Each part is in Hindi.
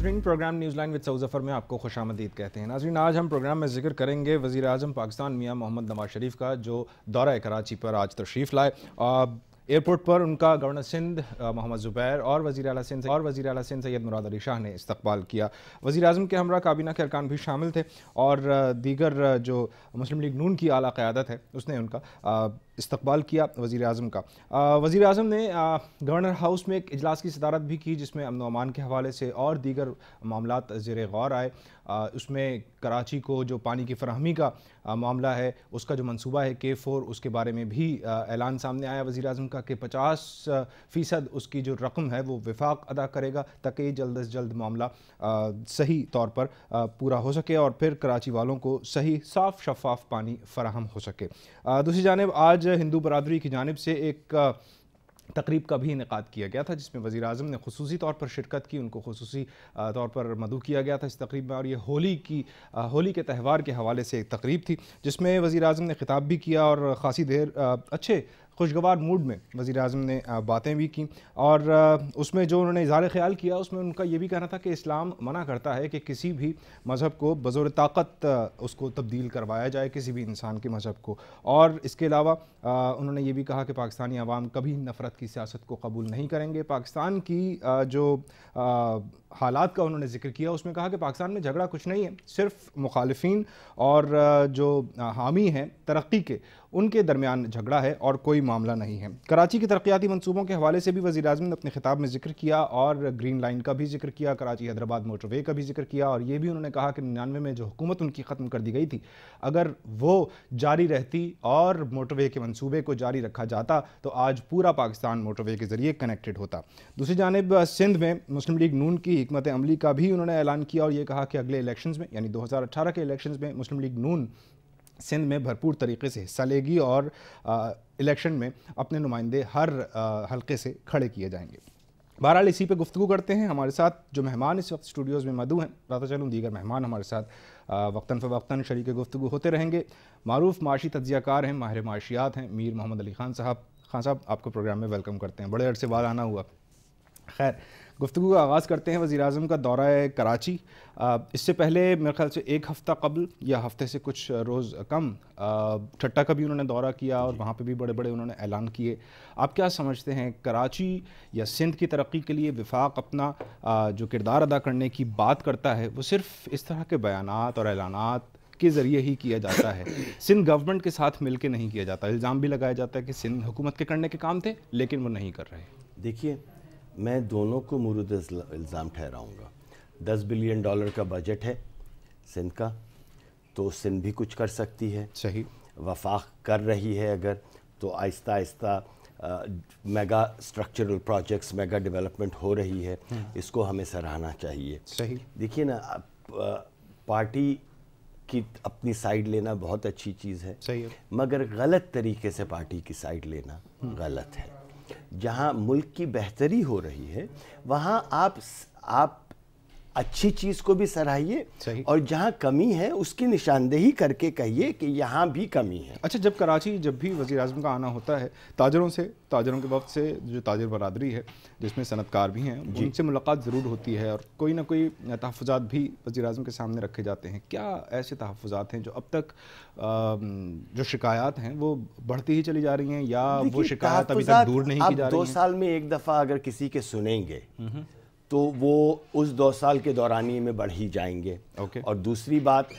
नाजरीन, program newsline with Saud Zafar में आपको खुशामदीद कहते हैं। नाजरीन, आज हम प्रोग्राम में जिक्र करेंगे वज़ीर आज़म पाकिस्तान मियां मोहम्मद नवाज शरीफ का, जो दौरा कराची पर आज तशरीफ़ लाए। एयरपोर्ट पर उनका गवर्नर सिंध मोहम्मद ज़ुबैर और वज़ीर आला सिंध सैयद मुराद अली शाह ने इस्तकबाल किया। वज़ीर आज़म के हमरा काबीना के अरकान भी शामिल थे और दीगर जो मुस्लिम लीग नून की आला क़यादत है उसने उनका इस्तकबाल किया वज़ीर आज़म का। वज़ीर आज़म ने गवर्नर हाउस में एक इजलास की सदारत भी की, जिसमें अमन व अमान के हवाले से और दीगर मामलात ज़ेर गौर आए। उसमें कराची को जो पानी की फराहमी का मामला है, उसका जो मंसूबा है K4, उसके बारे में भी ऐलान सामने आया वज़ीर आज़म का कि 50% उसकी जो रकम है वो वफाक अदा करेगा, ताकि जल्द अज जल्द मामला सही तौर पर पूरा हो सके और फिर कराची वालों को सही साफ़ शफाफ पानी फराहम हो सके। दूसरी जानिब आज हिंदू बरादरी की जानिब से एक तकरीब का भी इनेकाद किया गया था, जिसमें वज़ीर आज़म ने खुसूसी तौर पर शिरकत की, उनको खुसूसी तौर पर मदऊ किया गया था इस तकरीब में। और ये होली के त्यौहार के हवाले से एक तकरीब थी, जिसमें वज़ीर आज़म ने ख़िताब भी किया और ख़ासी देर अच्छे खुशगवार मूड में वज़ीर आज़म ने बातें भी की। और उसमें जो उन्होंने इज़हार ख़याल किया, उसमें उनका ये भी कहना था कि इस्लाम मना करता है कि किसी भी मज़हब को बज़ोर ताकत उसको तब्दील करवाया जाए, किसी भी इंसान के मज़हब को। और इसके अलावा उन्होंने ये भी कहा कि पाकिस्तानी अवाम कभी नफ़रत की सियासत को कबूल नहीं करेंगे। पाकिस्तान की जो हालात का उन्होंने जिक्र किया, उसमें कहा कि पाकिस्तान में झगड़ा कुछ नहीं है, सिर्फ मुखालिफिन और जो हामी हैं तरक्की के, उनके दरमियान झगड़ा है और कोई मामला नहीं है। कराची के तरक्याती मंसूबों के हवाले से भी वज़ीर आज़म ने अपने खिताब में जिक्र किया और ग्रीन लाइन का भी जिक्र किया, कराची हैदराबाद मोटरवे का भी जिक्र किया। और ये भी उन्होंने कहा कि 99 में जो हुकूमत उनकी ख़त्म कर दी गई थी, अगर वो जारी रहती और मोटरवे के मंसूबे को जारी रखा जाता तो आज पूरा पाकिस्तान मोटरवे के ज़रिए कनेक्टेड होता। दूसरी जानिब सिंध में मुस्लिम लीग नून की हिकमत अमली का भी उन्होंने ऐलान किया और ये कहा कि अगले इलेक्शंस में, यानी 2018 के इलेक्शंस में, मुस्लिम लीग नून सिंध में भरपूर तरीके से हिस्सा लेगी और इलेक्शन में अपने नुमाइंदे हर हल्के से खड़े किए जाएंगे। बहरहाल इसी पे गुफ्तगू करते हैं। हमारे साथ जो मेहमान इस वक्त स्टूडियोज़ में मौजूद हैं, बताता चलूँ दीगर मेहमान हमारे साथ वक्तन फ़वक्तन शरीक गुफ्तगू होते रहेंगे। मारूफ माशी तज्ज़ियाकार हैं, माहिर माशियात हैं, मीर मोहम्मद अली खान साहब। खान साहब, आपको प्रोग्राम में वेलकम करते हैं, बड़े अरसे बाद आना हुआ। खैर, गुफ्तगू का आगाज़ करते हैं वज़ीर आज़म का दौरा है कराची। इससे पहले मेरे ख्याल से एक हफ़्ता कबल या हफ़्ते से कुछ रोज़ कम ठट्टा का भी उन्होंने दौरा किया और वहाँ पे भी बड़े बड़े उन्होंने ऐलान किए। आप क्या समझते हैं, कराची या सिंध की तरक्की के लिए वफाक अपना जो किरदार अदा करने की बात करता है, वो सिर्फ़ इस तरह के बयानात और ऐलानात के ज़रिए ही किया जाता है, सिंध गवर्नमेंट के साथ मिल के नहीं किया जाता? इल्ज़ाम भी लगाया जाता है कि सिंध हुकूमत के करने के काम थे लेकिन वो नहीं कर रहे। देखिए, मैं दोनों को मुरुद इल्ज़ाम ठहराऊँगा। $10 बिलियन का बजट है सिंध का, तो सिंध भी कुछ कर सकती है। सही, वफाक कर रही है अगर, तो Aahista Aahista mega structural projects, mega development हो रही है, इसको हमें सराहना चाहिए। सही। देखिए ना, पार्टी की अपनी साइड लेना बहुत अच्छी चीज़ है, सही है, मगर गलत तरीके से पार्टी की साइड लेना गलत है। जहाँ मुल्क की बेहतरी हो रही है वहाँ आप अच्छी चीज़ को भी सराहिए और जहाँ कमी है उसकी निशानदेही करके कहिए कि यहाँ भी कमी है। अच्छा, जब भी वज़ीर आज़म का आना होता है, ताजरों के वक्त से जो ताजर बरादरी है जिसमें सनतकार भी हैं, उनसे मुलाकात ज़रूर होती है और कोई ना कोई तहफ़्फ़ुज़ात भी वज़ीर आज़म के सामने रखे जाते हैं। क्या ऐसे तहफ़्फ़ुज़ात हैं जो अब तक जो शिकायत हैं वो बढ़ती ही चली जा रही हैं, या वो शिकायत अभी तक दूर नहीं की जा रही हैं? 2 साल में एक दफ़ा अगर किसी के सुनेंगे तो वो उस 2 साल के दौरानिए में बढ़ ही जाएंगे। और दूसरी बात,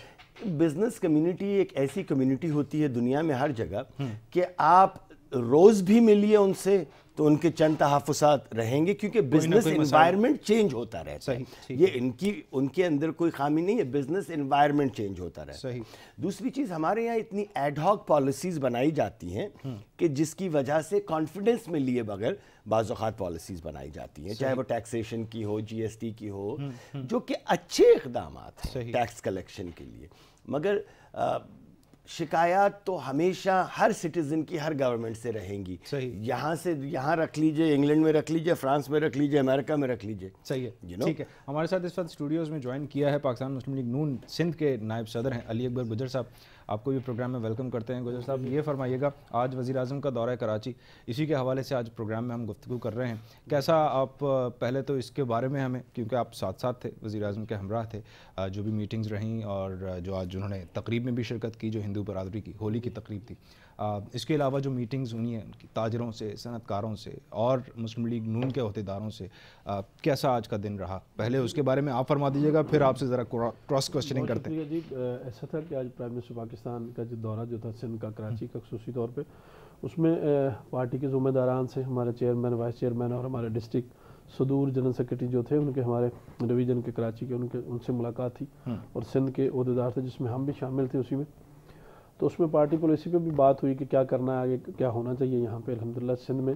बिजनेस कम्युनिटी एक ऐसी कम्युनिटी होती है दुनिया में हर जगह कि आप रोज भी मिलिए उनसे तो उनके चंद तहफ़्फ़ुज़ात रहेंगे, क्योंकि बिजनेस एनवायरनमेंट चेंज होता रहता है। ये उनके अंदर कोई खामी नहीं है, बिजनेस एनवायरनमेंट चेंज होता रहता है। दूसरी चीज़, हमारे यहाँ इतनी एड हॉक पॉलिसीज़ बनाई जाती हैं कि जिसकी वजह से कॉन्फिडेंस में लिए बगैर बाज़ औक़ात पॉलिसीज़ बनाई जाती हैं, चाहे वो टैक्सेशन की हो, GST की हो, जो कि अच्छे इक़दामात हैं टैक्स कलेक्शन के लिए, मगर शिकायत तो हमेशा हर सिटीजन की हर गवर्नमेंट से रहेंगी। सही। यहाँ से यहाँ रख लीजिए, इंग्लैंड में रख लीजिए, फ्रांस में रख लीजिए, अमेरिका में रख लीजिए। सही है, ठीक है। हमारे साथ इस वक्त स्टूडियोज़ में ज्वाइन किया है पाकिस्तान मुस्लिम लीग नून सिंध के नायब सदर हैं अली अकबर गुजर साहब। आपको भी प्रोग्राम में वेलकम करते हैं। गुजर साहब, ये फरमाइएगा, आज वज़ीर आज़म का दौरा है कराची, इसी के हवाले से आज प्रोग्राम में हम गुफ्तगू कर रहे हैं। कैसा आप पहले तो इसके बारे में हमें, क्योंकि आप साथ साथ थे, वज़ीर आज़म के हमराह थे, जो भी मीटिंग्स रहीं और जो आज उन्होंने तकरीब में भी शिरकत की जो हिंदू बरादरी की होली की तकरीब थी, इसके अलावा जो मीटिंग्स हुई हैं ताजरों से, सनतकारों से और मुस्लिम लीग नून के अहदेदारों से, कैसा आज का दिन रहा? पहले उसके बारे में आप फरमा दीजिएगा, फिर आपसे ज़रा क्रॉस क्वेश्चनिंग करते हैं। जी, ऐसा था कि आज प्राइम मिनिस्टर पाकिस्तान का जो दौरा जो था सिंध का, कराची का खुसूसी तौर पे, उसमें पार्टी के ज़िम्मेदारान से हमारे चेयरमैन, वाइस चेयरमैन और हमारे डिस्ट्रिक्ट सदूर जनरल सेक्रेटरी जो थे उनके, हमारे डिवीज़न के कराची के, उनसे मुलाकात थी और सिंध के अहदेदार थे जिसमें हम भी शामिल थे उसी में। तो उसमें पार्टी पॉलिसी पे भी बात हुई कि क्या करना है आगे, क्या होना चाहिए यहाँ पे अल्हम्दुलिल्लाह सिंध में।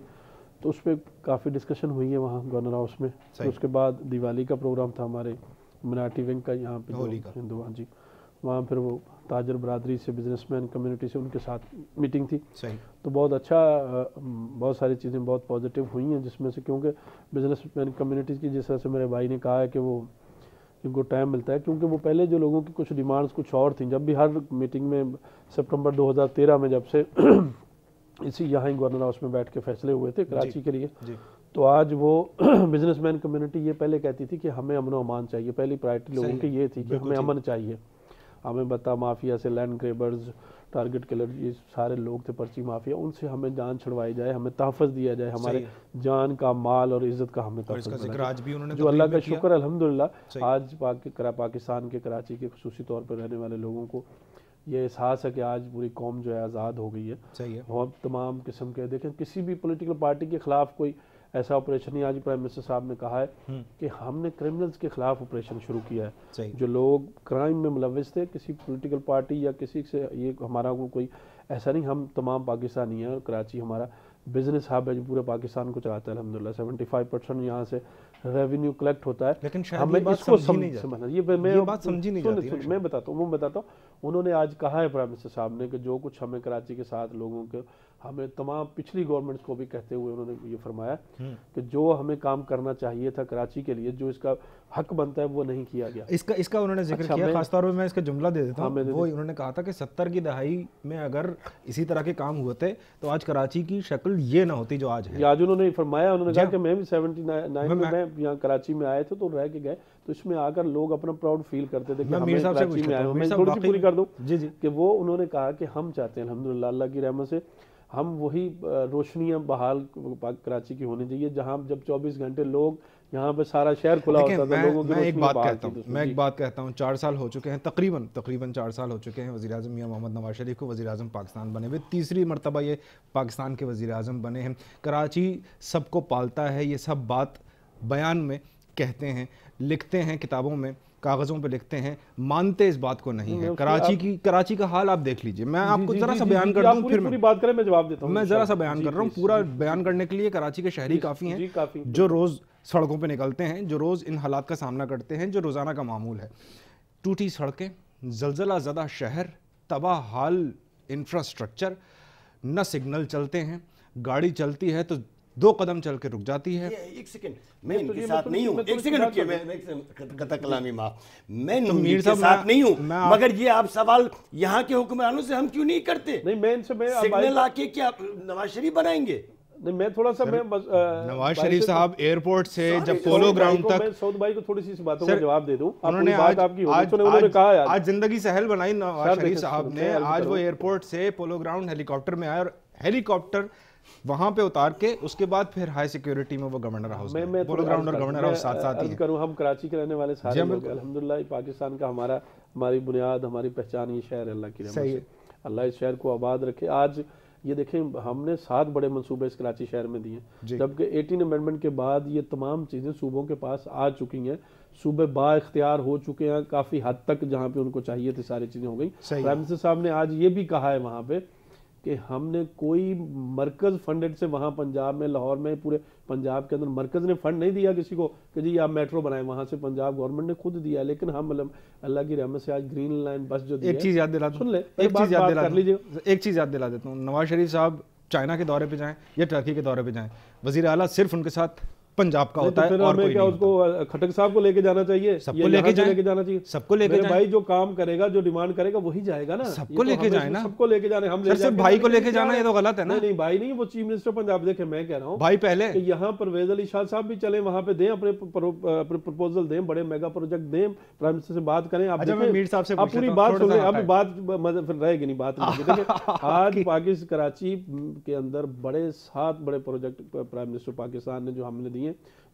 तो उस पर काफ़ी डिस्कशन हुई है वहाँ गवर्नर हाउस में। तो उसके बाद दिवाली का प्रोग्राम था हमारे मिनाटी विंग का, यहाँ पे हिंदू, हाँ जी, वहाँ फिर वो ताजर बरादरी से, बिजनेसमैन कम्युनिटी से, उनके साथ मीटिंग थी। सही। तो बहुत अच्छा, बहुत सारी चीज़ें बहुत पॉजिटिव हुई हैं जिसमें से, क्योंकि बिजनेसमैन कम्युनिटी की, जिस तरह से मेरे भाई ने कहा है कि वो उनको टाइम मिलता है, क्योंकि वो पहले जो लोगों की कुछ डिमांड्स कुछ और थी, जब भी हर मीटिंग में सितंबर 2013 में जब से इसी यहाँ ही गवर्नर हाउस में बैठ के फैसले हुए थे कराची के लिए, तो आज वो बिजनेसमैन कम्युनिटी ये पहले कहती थी कि हमें अमन अमान चाहिए, पहली प्रायोरिटी लोगों की ये थी कि हमें अमन चाहिए, हमें बता माफिया से, लैंड ग्रेबर्स, टारगेट किलर, ये सारे लोग थे, पर्ची माफिया, उनसे हमें जान छुड़वाई जाए, हमें तहफ़्फ़ुज़ दिया जाए, हमारे जान का, माल और इज़्ज़त का हमें तहफ़्फ़ुज़, जो अल्लाह का शुक्र अल्हम्दुलिल्लाह आज पाकिस्तान के कराची के खुसूसी तौर पर रहने वाले लोगों को ये एहसास है कि आज पूरी कौम जो है आज़ाद हो गई है। सही है। और तमाम किस्म के, देखें किसी भी पॉलिटिकल पार्टी के ख़िलाफ़ कोई ऐसा ऑपरेशन नहीं, आज प्राइम मिनिस्टर साहब ने कहा है कि हमने क्रिमिनल्स के खिलाफ ऑपरेशन शुरू किया है। जो लोग क्राइम में मुलविस थे, किसी पॉलिटिकल पार्टी या किसी से, ये हमारा कोई ऐसा नहीं, हम तमाम पाकिस्तानी हैं और कराची हमारा बिजनेस हब है जो पूरे पाकिस्तान को चलाता है अल्हम्दुलिल्लाह। 75% यहाँ से रेवेन्यू कलेक्ट होता है, लेकिन हमें इसको समझना, ये बात समझी नहीं जाती। मैं बताता हूँ, उन्होंने आज कहा है प्राइम मिनिस्टर साहब ने कि जो कुछ हमें कराची के साथ लोगों के, हमें तमाम पिछली गवर्नमेंट्स को भी कहते हुए उन्होंने ये फरमाया कि जो हमें काम करना चाहिए था कराची के लिए, जो इसका हक बनता है वो नहीं किया गया। इसका उन्होंने जिक्र किया, खासतौर पर मैं इसका जुमला दे देता हूँ। वो उन्होंने कहा था कि 70 की दहाई में अगर इसी तरह के काम हुए थे तो आज कराची की शक्ल ये ना होती जो आज है। आज उन्होंने फरमाया, उन्होंने कहा कि मैं भी 79 में मैं यहाँ कराची में आए थे तो रह के गए, तो इसमें आकर लोग अपना प्राउड फील करते थे कि हम कराची में आए। मैं थोड़ी सी पूरी कर दूं कि वो उन्होंने कहा कि हम चाहते हैं अल्हम्दुलिल्लाह अल्लाह की रहमत से हम वही रोशनियां बहाल कराची की होनी चाहिए, जहां जब 24 घंटे लोग यहाँ पे सारा शहर खुला होता था लोगों की। मैं एक बात कहता हूँ 4 साल हो चुके हैं, तकरीबन 4 साल हो चुके हैं वज़ीर आज़म मियां मोहम्मद नवाज शरीफ को वज़ीर आज़म पाकिस्तान बने हुए, तीसरी मरतबा ये पाकिस्तान के वज़ीर आज़म बने हैं। कराची सबको पालता है, ये सब बात बयान में कहते हैं, लिखते हैं, किताबों में, कागज़ों पे लिखते हैं, मानते इस बात को नहीं है। कराची का हाल आप देख लीजिए। मैं आपको जरा सा बयान कर दूं, फिर पूरी बात करें, मैं जवाब देता हूं। मैं जरा सा बयान कर रहा हूं, पूरा बयान करने के लिए कराची के शहरी काफ़ी हैं जो रोज़ सड़कों पे निकलते हैं, जो रोज़ इन हालात का सामना करते हैं, जो रोज़ाना का मामूल है। टूटी सड़कें, ज़लज़ला ज़दा शहर, तबाह हाल इंफ्रास्ट्रक्चर, न सिग्नल चलते हैं, गाड़ी चलती है तो 2 कदम चल के रुक जाती है। एक सेकंड, मैं इनके साथ नहीं हूँ, एक सेकंड रुकिए, मैं कथा कलामी माफ, मैं मीर के साथ नहीं हूँ, मगर ये आप सवाल यहाँ के हुक्मरानों से हम क्यों नहीं करते? नहीं, मैं इनसे सिग्नल आके क्या नवाज शरीफ बनाएंगे? नहीं, मैं थोड़ा सा नवाज शरीफ साहब एयरपोर्ट से जब पोलो ग्राउंड तक, मैं सऊद भाई को थोड़ी सी बातों का जवाब दे दूं। उन्होंने उन्होंने कहा आज जिंदगी सहल बनाई नवाज शरीफ साहब ने। आज वो एयरपोर्ट से पोलो ग्राउंड हेलीकॉप्टर में आए और हेलीकॉप्टर वहां पे उतार के उसके बाद फिर हाई सिक्योरिटी में वो गवर्नर हाउस में, पोलो ग्राउंड और गवर्नर हाउस साथ ही करूं। हम कराची के रहने वाले सारे लोग अल्हम्दुलिल्लाह पाकिस्तान का हमारी बुनियाद, हमारी पहचान ये शहर अल्लाह की रहमत से, अल्लाह इस शहर को आबाद रखे। आज ये देखें, हमने 7 बड़े मंसूबे इस कराची शहर में दिए, जबकि 18 अमेंडमेंट के बाद ये तमाम चीज़ें सूबों के पास आ चुकी हैं, सूबे बा इख्तियार हो चुके हैं काफ़ी हद तक, जहाँ पे उनको चाहिए थी सारी चीज़ें हो गई। प्राइम मिनिस्टर साहब ने आज ये भी कहा है वहाँ पे कि हमने कोई मरकज़ फंडेड से वहाँ पंजाब में, लाहौर में, पूरे पंजाब के अंदर मरकज़ ने फंड नहीं दिया किसी को कि जी आप मेट्रो बनाएं, वहाँ से पंजाब गवर्नमेंट ने खुद दिया। लेकिन हम मतलब अल्लाह की रहमत से आज ग्रीन लाइन बस जो एक चीज़ याद दिला, सुन ले, एक चीज़ याद दिला कर लीजिए, एक चीज़ याद दिला देता हूँ। नवाज शरीफ साहब चाइना के दौरे पे जाएं या टर्की के दौरे पे जाएं, वज़ीर आला सिर्फ उनके साथ पंजाब का होता है और कोई क्या नहीं उसको खटक साहब को लेके जाना चाहिए, सबको लेके जाना चाहिए, सबको लेके भाई जो काम करेगा, जो डिमांड करेगा वही जाएगा ना, सबको लेके जाए ना, सबको लेके जाने। हम सिर्फ भाई को लेके जाना ये तो गलत है ना। नहीं भाई नहीं, वो चीफ मिनिस्टर पंजाब, देखे मैं कह रहा हूँ भाई पहले यहाँ परवेज अली शाह साहब भी चले, वहाँ पे दें अपने प्रपोजल दें, बड़े मेगा प्रोजेक्ट दें, प्राइम मिनिस्टर से बात करें। आप मीर साहब से आप पूरी बात सुन रहे, अब बात फिर रहेगी नहीं बात। आज पाकिस्तान कराची के अंदर बड़े 7 बड़े प्रोजेक्ट प्राइम मिनिस्टर पाकिस्तान ने जो हमने दिए,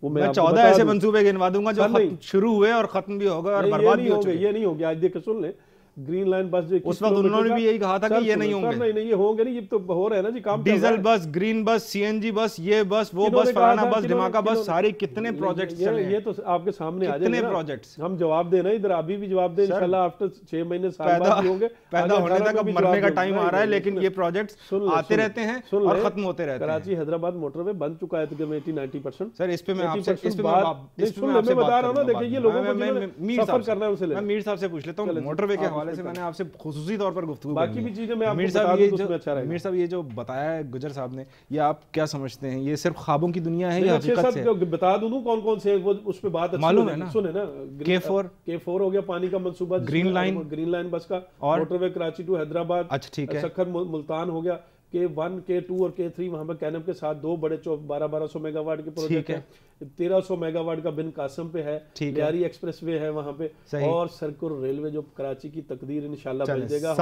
वो मैं 14 ऐसे मंसूबे गिनवा दूंगा जो शुरू हुए और खत्म भी हो गए और बर्बाद भी हो चुके। ये नहीं हो गया, आज देख के सुन ले, ग्रीन लाइन बस जो उस वक्त उन्होंने भी यही कहा था कि ये नहीं होंगे। नहीं ये होंगे नहीं, ये तो हो रहा है ना जी काम। डीजल बस, ग्रीन बस, सीएनजी बस, ये बस, वो बस, फलाना बस, धमाका बस, सारे कितने प्रोजेक्ट्स चले हैं। ये तो आपके सामने आ कितने प्रोजेक्ट्स, हम जवाब देना इधर, अभी भी जवाब दे इंशाल्लाह। आफ्टर 6 महीने साल बाद होंगे, पैदा होने तक अब मरने का टाइम आ रहा है, लेकिन ये प्रोजेक्ट्स आते रहते हैं और खत्म होते रहते हैं। कराची हैदराबाद मोटरवे बन चुका है तकरीबन 80-90%। सर इस पे मैं आपसे मैं बता रहा हूं ना, देखिए ये लोगों को सफर करना है उनसे। मैं मीर साहब से पूछ लेता हूं, मोटरवे के हवाले से मैंने आपसे खुसूसी तौर पर गुफ्तगू, बाकी भी चीजें मैं आपको मीर बता दूं तो उसमें अच्छा रहेगा। मीर साहब ये जो बताया है गुजर साहब ने, ये आप क्या समझते हैं, ये सिर्फ ख्वाबों की दुनिया है या हकीकत से? बता दूं कौन कौन से वो उस पे बात मालूम है ना, सुने ना, K4 हो गया पानी का मंसूबा, ग्रीन लाइन बस का, और मोटरवे कराची टू हैदराबाद, अच्छा ठीक है, सखर मुल्तान हो गया, K1, K2 और K3 वहां पर कैनम के साथ 2 बड़े 1200 मेगावाट के प्रोजेक्ट है। 1300 मेगावाट का बिन कासम पे है, लियारी एक्सप्रेसवे है वहां पे, और सर्कुलर रेलवे जो कराची की तकदीर इंशाल्लाह बन जाएगा,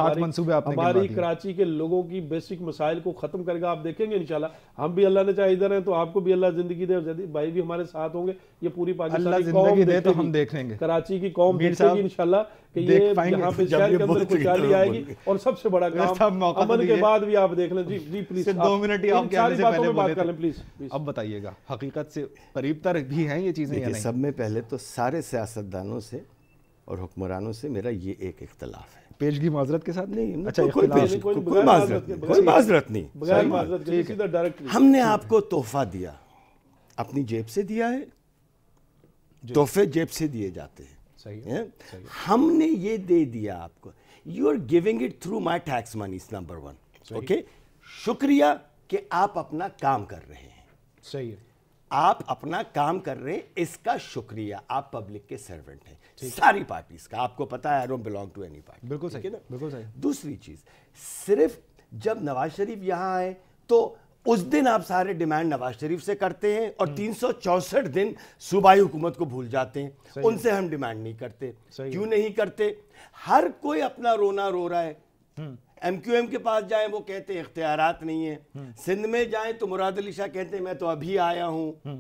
हमारी कराची के लोगों की बेसिक मसाइल को खत्म करेगा। आप देखेंगे इंशाल्लाह, हम भी अल्लाह ने चाहे इधर हैं तो आपको भी अल्लाह जिंदगी दे, भाई भी हमारे साथ होंगे, ये पूरी पाकिस्तान की कौम दे तो हम देख लेंगे, कराची की कौम देखेगी इंशाल्लाह कि ये यहाँ पे शहर के अंदर खुशहाली आएगी। और सबसे बड़ा काम अमन के बाद भी आप देख लें जी प्लीज 2 मिनट ही आपके आने से पहले बात कर लें प्लीज। अब बताइएगा हकीकत से करीब तर भी हैं ये चीजें या नहीं? सब में पहले तो सारे सियासतदानों से और हुक्मरानों से मेरा ये एक इख्तलाफ है, पेशगी माजरत के साथ नहीं। अच्छा कोई माजरत नहीं, हमने आपको तोहफा दिया, अपनी जेब से दिया है, तोहफे जेब से दिए जाते हैं, सही है? हमने ये दे दिया आपको, you are giving it through my tax money, number 1। Okay, शुक्रिया कि आप अपना काम कर रहे हैं, सही है, आप अपना काम कर रहे हैं, इसका शुक्रिया। आप पब्लिक के सर्वेंट हैं, सारी पार्टीज का, आपको पता है, I don't belong to any party. बिल्कुल सही, बिल्कुल सही। दूसरी चीज, सिर्फ जब नवाज शरीफ यहां आए तो उस दिन आप सारे डिमांड नवाज शरीफ से करते हैं और 364 दिन सूबाई हुकूमत को भूल जाते हैं, उनसे हम डिमांड नहीं करते। क्यों नहीं करते? हर कोई अपना रोना रो रहा है। MQM के पास जाएं वो कहते हैं इख्तियारात नहीं है, सिंध में जाएं तो मुराद अली शाह कहते हैं मैं तो अभी आया हूं,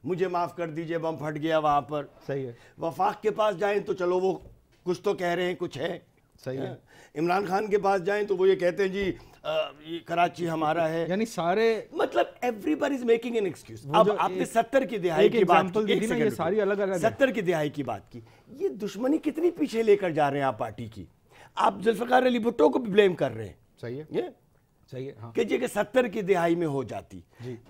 मुझे माफ कर दीजिए बम फट गया वहां पर। सही है। वफाक के पास जाएं तो चलो वो कुछ तो कह रहे हैं, कुछ है, सही है। इमरान खान के पास जाएं तो वो ये कहते हैं जी ये कराची हमारा है, यानी सारे, मतलब everybody is making an excuse. अब आपने 70 की दिहाई की बात की, ये सारी अलग अलग 70 की दिहाई की बात की, ये दुश्मनी कितनी पीछे लेकर जा रहे हैं आप पार्टी की? आप जुल्फिकार अली भुट्टो को भी ब्लेम कर रहे हैं, सही है, ये सही है, हाँ। कि जी 70 की दिहाई में हो जाती,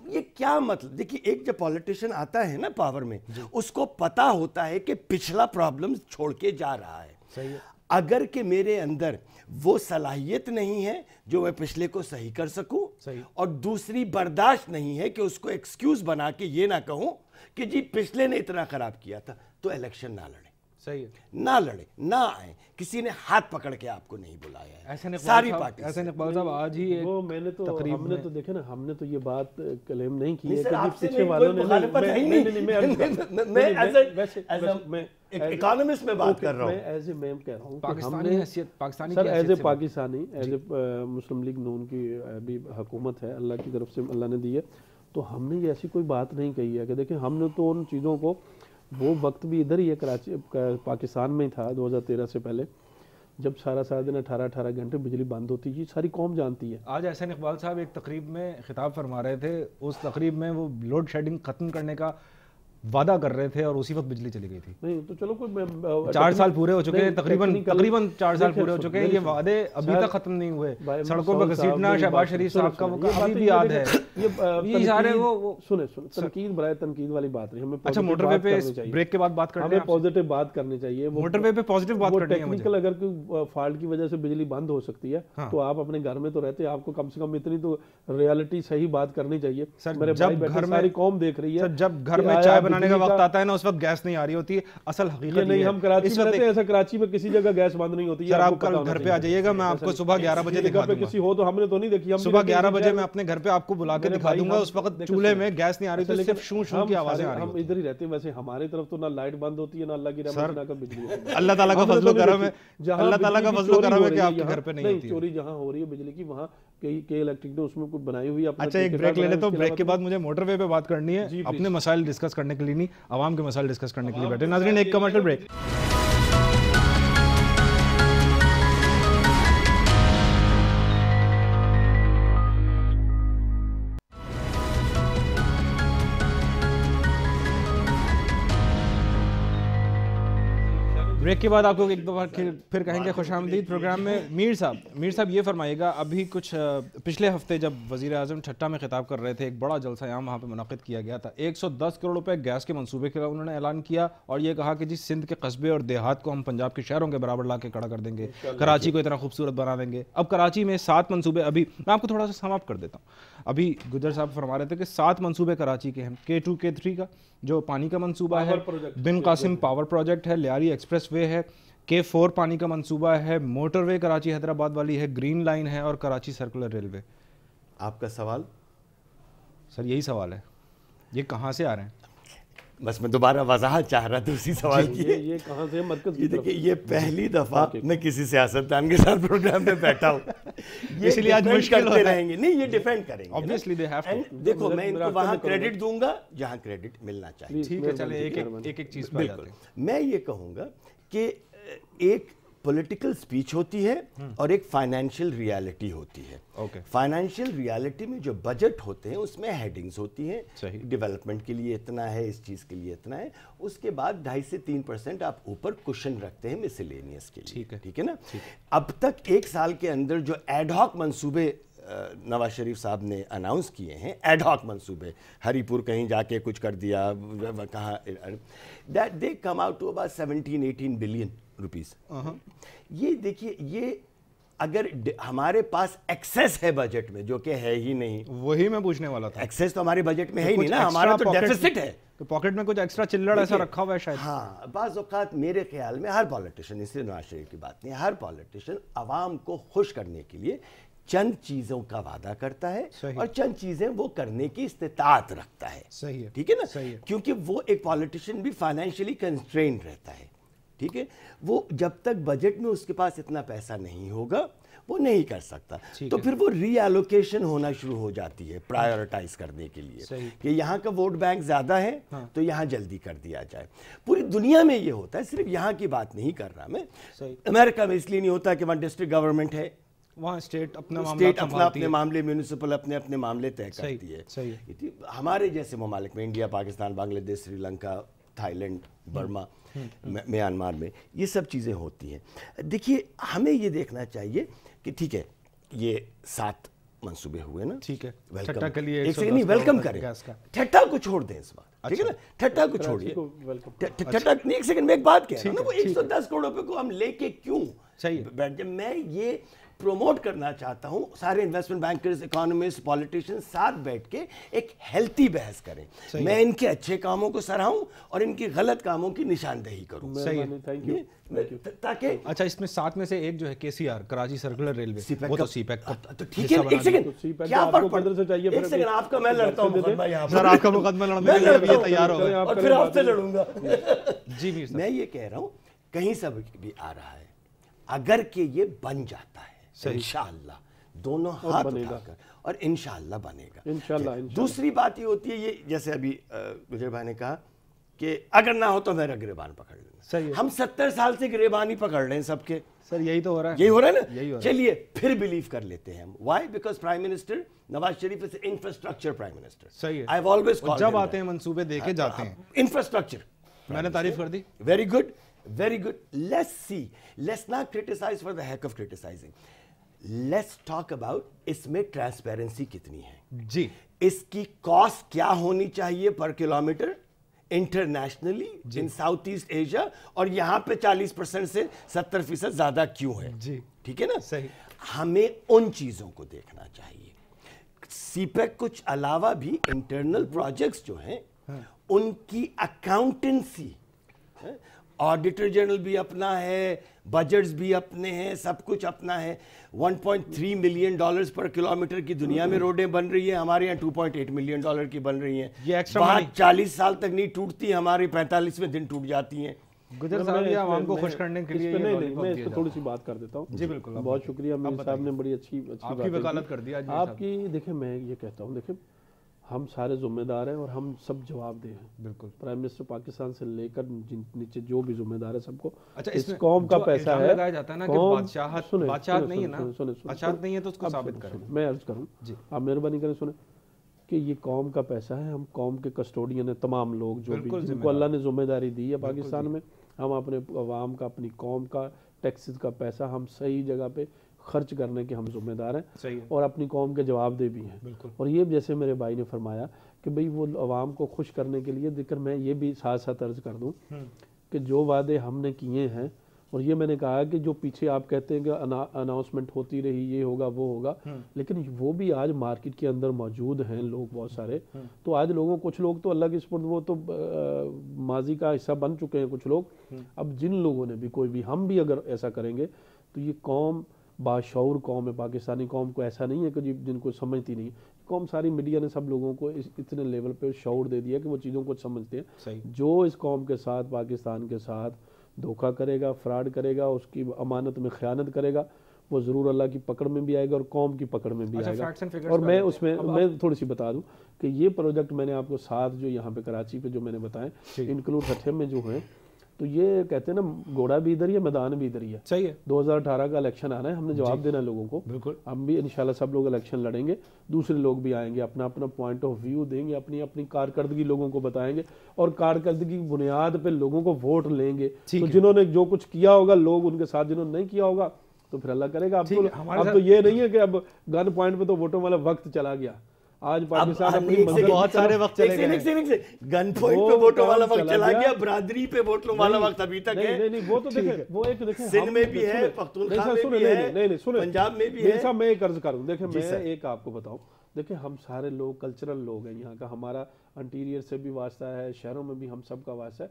ये क्या मतलब? देखिए, एक जब पॉलिटिशियन आता है ना पावर में, उसको पता होता है कि पिछला प्रॉब्लम छोड़ के जा रहा है, सही है। अगर कि मेरे अंदर वो सलाहियत नहीं है जो मैं पिछले को सही कर सकूं, और दूसरी बर्दाश्त नहीं है कि उसको एक्सक्यूज बना के ये ना कहूं कि जी पिछले ने इतना खराब किया था, तो इलेक्शन ना लड़े, सही है, ना लड़े, ना आए, किसी ने हाथ पकड़ के आपको नहीं बुलाया है, ऐसे सारी पार्टी। ऐसे इकबाल साहब आज ही वो मैंने तो हमने तो देखे ना, हमने तो ये बात क्लेम नहीं की है कि पीछे वालों ने, मैं इकोनॉमिस्ट में बात कर रहा हूं, एज ए मैं कह रहा हूं पाकिस्तानी हैसियत, Pakistani sir as a Pakistani, as a Muslim League Noon की अभी हुकूमत है, अल्लाह की तरफ से अल्लाह ने दी है, तो हमने ये ऐसी कोई बात नहीं कही है कि देखिए हमने तो उन चीज़ों को, वो वक्त भी इधर ही है, कराची पाकिस्तान में ही था 2013 से पहले, जब सारा दिन 18 घंटे बिजली बंद होती थी, सारी कौम जानती है। आज एहसान इकबाल साहब एक तकरीब में खिताब फरमा रहे थे, उस तकरीब में वो लोड शेडिंग ख़त्म करने का वादा कर रहे थे और उसी वक्त बिजली चली गई थी। नहीं तो चलो कोई 4 साल पूरे हो चुके हैं, तकरीबन 4 साल पूरे हो चुके हैं, ये वादे अभी तक खत्म नहीं हुए। सड़कों पर घसीटना शहबाज शरीफ साहब का वो अभी भी याद है। ये सारे वो सुने तनकीद बराए तनकीद वाली बात नहीं, हमें अच्छा मोटरवे पे ब्रेक के बाद बात करनी है, हमें पॉजिटिव बात करनी चाहिए। मोटरवे पे पॉजिटिव बात करनी है। टेक्निकल अगर कोई फॉल्ट की वजह से बिजली बंद हो सकती है तो आप अपने घर में तो रहते हैं, आपको कम से कम इतनी तो रियलिटी सही बात करनी चाहिए। मेरे भाई बैठे सारी कौम देख रही है, जब घर में चाय बनाने का वक्त आता है ना उस वक्त गैस नहीं आ रही होती है। असल हकीकत नहीं, हम कराची में रहते हैं, ऐसा कराची में किसी जगह गैस बंद नहीं होती है। सर आप कल घर पे आ जाइएगा, मैं आपको सुबह 11 बजे दिखा दूंगा। किसी हो तो हमने तो नहीं देखी, हम सुबह 11 बजे मैं अपने घर पे आपको बुला के दिखा दूंगा। उस वक्त चूल्हे में गैस नहीं आ रही थी, सिर्फ शू शू की आवाजें आ रही हैं। हम इधर ही रहते हैं, वैसे हमारी तरफ तो ना लाइट बंद होती है, ना अल्लाह की रहमत, ना कभी बिजली। अल्लाह ताला का फजल करम है, अल्लाह ताला का फजल करम है कि आपके घर पे नहीं होती है। चोरी जहां हो रही है बिजली की, वहां कई इलेक्ट्रिक ने उसमें कुछ बनाई हुई है। अच्छा एक ब्रेक ले ले, तो ब्रेक के बाद मुझे मोटरवे पे बात करनी है, अपने मसाइल डिस्कस करने के लिए नहीं, आवाम के मसाइल डिस्कस करने के लिए बैठे। नाज़रीन एक कमर्शियल ब्रेक। ब्रेक के बाद आपको एक बार फिर कहेंगे खुशामदीद प्रोग्राम में। मीर साहब ये फरमाइएगा, अभी कुछ पिछले हफ्ते जब वज़ीर आज़म ठट्टा में खिताब कर रहे थे, एक बड़ा जलसा-ए-आम वहाँ पे मुनक़िद किया गया था। 110 करोड़ रुपए गैस के मंसूबे का उन्होंने ऐलान किया और ये कहा कि जी सिंध के कस्बे और देहात को हम पंजाब के शहरों के बराबर ला के खड़ा कर देंगे, कराची को इतना खूबसूरत बना देंगे। अब कराची में 7 मंसूबे, अभी मैं आपको थोड़ा सा समाप्त कर देता हूँ। अभी गुजर साहब फरमा रहे थे कि 7 मंसूबे कराची के हैं, K2 K3 का जो पानी का मंसूबा है, बिन कासिम पावर प्रोजेक्ट है, लियारी एक्सप्रेस वे है, K4 पानी का मंसूबा है, मोटरवे कराची हैदराबाद वाली है, ग्रीन लाइन है और कराची सर्कुलर रेलवे। आपका सवाल? सर यही सवाल है, ये कहाँ से आ रहे हैं? बस मैं दोबारा वजाहत चाह रहा था उसी सवाल की। ये कहाँ से मरकज की? देखिए ये पहली दफा मैं किसी सियासतदान के साथ प्रोग्राम में बैठा हूँ, इसलिए आज मुश्किल करते रहेंगे। नहीं ये डिफेंड करेंगे, ऑब्वियसली दे हैव टू। देखो मैं इनको वहाँ क्रेडिट दूंगा जहाँ क्रेडिट मिलना चाहिए। ठीक है, चले एक चीज पे आ जाते हैं। मैं ये कहूँगा कि एक पॉलिटिकल स्पीच होती है और एक फाइनेंशियल रियलिटी होती है। फाइनेंशियल रियलिटी में जो बजट होते हैं उसमें हेडिंग्स होती हैं, डेवलपमेंट के लिए इतना है, इस चीज़ के लिए इतना है, उसके बाद 2.5 से 3% आप ऊपर कुशन रखते हैं मिसलेनियस के लिए। ठीक है ना? अब तक 1 साल के अंदर जो एडहॉक मंसूबे नवाज शरीफ साहब ने अनाउंस किए हैं, एडहॉक मंसूबे, हरीपुर कहीं जाके कुछ कर दिया, कहाँ, that they come out to about 17-18 billion rupees. ये देखिए, ये अगर हमारे पास एक्सेस है बजट में, जो कि है ही नहीं, वही मैं पूछने वाला था। एक्सेस तो हमारे बजट में है ही नहीं ना, हमारा तो डेफिसिट है। तो पॉकेट में कुछ एक्स्ट्रा चिल्लड़ ऐसा रखा हुआ है शायद। हाँ, बाज़ औक़ात मेरे ख्याल में हर पॉलिटिशियन, इसलिए नवाज शरीफ की बात नहीं, हर पॉलिटिशियन आवाम को खुश करने के लिए चंद चीज़ों का वादा करता है और चंद चीज़ें वो करने की इस्तिताअत रखता है। सही है, ठीक है ना? सही है। क्योंकि वो एक पॉलिटिशियन भी फाइनेंशियली कंस्ट्रेंड रहता है। ठीक है, वो जब तक बजट में उसके पास इतना पैसा नहीं होगा वो नहीं कर सकता, तो फिर वो रीएलोकेशन होना शुरू हो जाती है प्रायोरिटाइज करने के लिए कि यहाँ का वोट बैंक ज़्यादा है तो यहाँ जल्दी कर दिया जाए। पूरी दुनिया में ये होता है, सिर्फ यहाँ की बात नहीं कर रहा मैं। अमेरिका में इसलिए नहीं होता कि वहाँ डिस्ट्रिक्ट गवर्नमेंट है, वहाँ स्टेट अपने मामले, म्यूनिसिपल अपने मामले तय करती है। हमारे जैसे ममालिक में, India, Pakistan, Bangladesh, Sri Lanka, Thailand, Burma, Myanmar में ये सब चीज़ें होती हैं। देखिए हमें ये देखना चाहिए कि ठीक है, ये 7 मंसूबे हुए ना, ठीक है, वेलकम के लिए एक नहीं, वेलकम करें, ठट्टा को छोड़ दें इस बार। ठीक है ना, ठट्टा को छोड़िए, ठट्टा नहीं, एक सेकंड में एक बात कह रहा हूं ना, वो 110 करोड़ रुपए को हम लेके क्यों बैठ जाए? मैं ये प्रोमोट करना चाहता हूं, सारे इन्वेस्टमेंट बैंकर्स, इकोनॉमिस्ट, पॉलिटिशियन साथ बैठ के एक हेल्थी बहस करें। मैं इनके अच्छे कामों को सराहूं और इनके गलत कामों की निशानदेही करूं। सही है, थैंक यू। ताकि अच्छा, इसमें 7 में से एक जो है KCR, कराची सर्कुलर रेलवे, वो तो सीपैक का, तो ठीक है, एक सेकंड, क्या फर्क पड़ता है? चाहिए एक सेकंड, आपका मैं लड़ता हूं मुकदमा यहां पर, सर आपका मुकदमा लड़ने के लिए भी तैयार हो गए और फिर आपसे लड़ूंगा। जी मीर साहब, मैं ये कह रहा हूं, कहीं सब भी आ रहा है, अगर के ये बन जाता है इंशाअल्लाह, दोनों हाथ उठाकर, और इंशाअल्लाह बनेगा। दूसरी बात ये होती है, ये जैसे अभी गुजर भाई ने कहा कि अगर ना हो तो मेरा गिरेबान पकड़ लेना। सही है। हम 70 साल से गिरेबान ही पकड़ रहे हैं सबके। सर यही तो हो रहा है, यही हो रहा है यही हो ना। रहा है। चलिए फिर बिलीव कर लेते हैं हम। Why? Because prime minister Nawaz Sharif is infrastructure prime minister. सही है। आई हैव ऑलवेज कॉल्ड जब आते हैं मंसूबे देके जाते हैं, इंफ्रास्ट्रक्चर। मैंने तारीफ कर दी। Very good, very good. Let's see, let's not criticise for the heck of criticising. Let's talk about इसमें ट्रांसपेरेंसी कितनी है जी, इसकी कॉस्ट क्या होनी चाहिए पर kilometre internationally in South East Asia, और यहां पे 40% से 70% ज्यादा क्यों है जी, ठीक है ना। सही। हमें उन चीजों को देखना चाहिए। सीपेक कुछ अलावा भी इंटरनल प्रोजेक्ट्स जो हैं उनकी अकाउंटेंसी, ऑडिटर जनरल भी अपना है, बजट्स भी अपने हैं, सब कुछ अपना है। 1.3 मिलियन डॉलर्स पर किलोमीटर की दुनिया में रोडें बन रही है, हमारे यहाँ 2.8 मिलियन डॉलर की बन रही हैं। ये एक्स्ट्रा वहाँ मनी 40 साल तक नहीं टूटती, हमारी 45वें दिन टूट जाती हैं। गुजर साहब, ये आवाम को खुश करने के लिए मैं इस पर थोड़ी सी बात कर देता हूँ। जी बिल्कुल, बहुत शुक्रिया, मेरे साहब ने बड़ी अच्छी आपकी वकालत कर दिया। आपकी देखिए, मैं ये कहता हूँ, देखिए हम सारे जिम्मेदार हैं और हम सब जवाबदेह हैं। बिल्कुल। प्राइम मिनिस्टर पाकिस्तान से लेकर नीचे जो भी जिम्मेदार है सबको। अच्छा, इस कौम का पैसा है, लगाया जाता है ना कि बादशाहत नहीं है ना, बादशाहत नहीं है तो उसको साबित करें। मैं अर्ज करूँ, आप मेहरबानी करें सुने कि ये कौम का पैसा है, हम कौम के कस्टोडियन है, तमाम लोग जो भी जिनको अल्लाह ने जिम्मेदारी दी है पाकिस्तान में, हम अपने अवाम का, अपनी कौम का टैक्सेस का पैसा हम सही जगह पे खर्च करने के हम जिम्मेदार हैं और अपनी कौम के जवाबदेह भी हैं। और ये जैसे मेरे भाई ने फरमाया कि भाई वो अवाम को खुश करने के लिए, देखकर मैं ये भी साथ साथ अर्ज कर दूं कि जो वादे हमने किए हैं, और ये मैंने कहा कि जो पीछे आप कहते हैं कि अनाउंसमेंट होती रही, ये होगा वो होगा, लेकिन वो भी आज मार्केट के अंदर मौजूद हैं लोग बहुत सारे। तो आज लोगों, कुछ लोग तो अल्लाह की सुपुर्द, वो तो माजी का हिस्सा बन चुके हैं कुछ लोग। अब जिन लोगों ने भी, कोई भी, हम भी अगर ऐसा करेंगे तो ये कौम बाशऊर कौम है। पाकिस्तानी कौम को ऐसा नहीं है कि जिनको समझती नहीं कौम, सारी मीडिया ने सब लोगों को इतने लेवल पे शऊर दे दिया कि वो चीज़ों को समझते हैं। जो इस कौम के साथ, पाकिस्तान के साथ धोखा करेगा, फ्रॉड करेगा, उसकी अमानत में ख़यानत करेगा, वो ज़रूर अल्लाह की पकड़ में भी आएगा और कौम की पकड़ में भी आएगा। और मैं उसमें मैं थोड़ी सी बता दूं कि ये प्रोजेक्ट मैंने आपको 7 जो यहाँ पे कराची पे जो मैंने बताए, इंक्लूड हठे में जो हैं, तो ये कहते हैं ना, घोड़ा भी इधर ही है, मैदान भी इधर ही है। सही है। 2018 का इलेक्शन आना है, हमने जवाब देना है लोगों को। बिल्कुल। हम भी इंशाल्लाह सब लोग इलेक्शन लड़ेंगे, दूसरे लोग भी आएंगे, अपना अपना पॉइंट ऑफ व्यू देंगे, अपनी अपनी कारकर्दगी लोगों को बताएंगे और कारकर्दगी की बुनियाद पे लोगों को वोट लेंगे। तो जिन्होंने जो कुछ किया होगा लोग उनके साथ, जिन्होंने नहीं किया होगा तो फिर अल्लाह करेगा। अब तो ये नहीं है कि अब गन पॉइंट पे तो वोटों वाला वक्त चला गया। आज पाकिस्तान अपनी बहुत सारे वक्त चले गए। गन पॉइंट पे वोटों वाला वक्त चला गया, बरादरी पे वोटों वाला वक्त अभी तक है। नहीं, वो तो देखें, वो एक देखें, सिंध में भी है, पख्तूनख्वा में भी है, नहीं सुने, पंजाब में भी है। ऐसा मैं एक अर्ज करूं, देखें मैं एक आपको बताऊं, देखिए हम सारे लोग कल्चरल लोग हैं यहाँ का, हमारा इंटीरियर से भी वास्ता है, शहरों में भी हम सब का वास्ता है।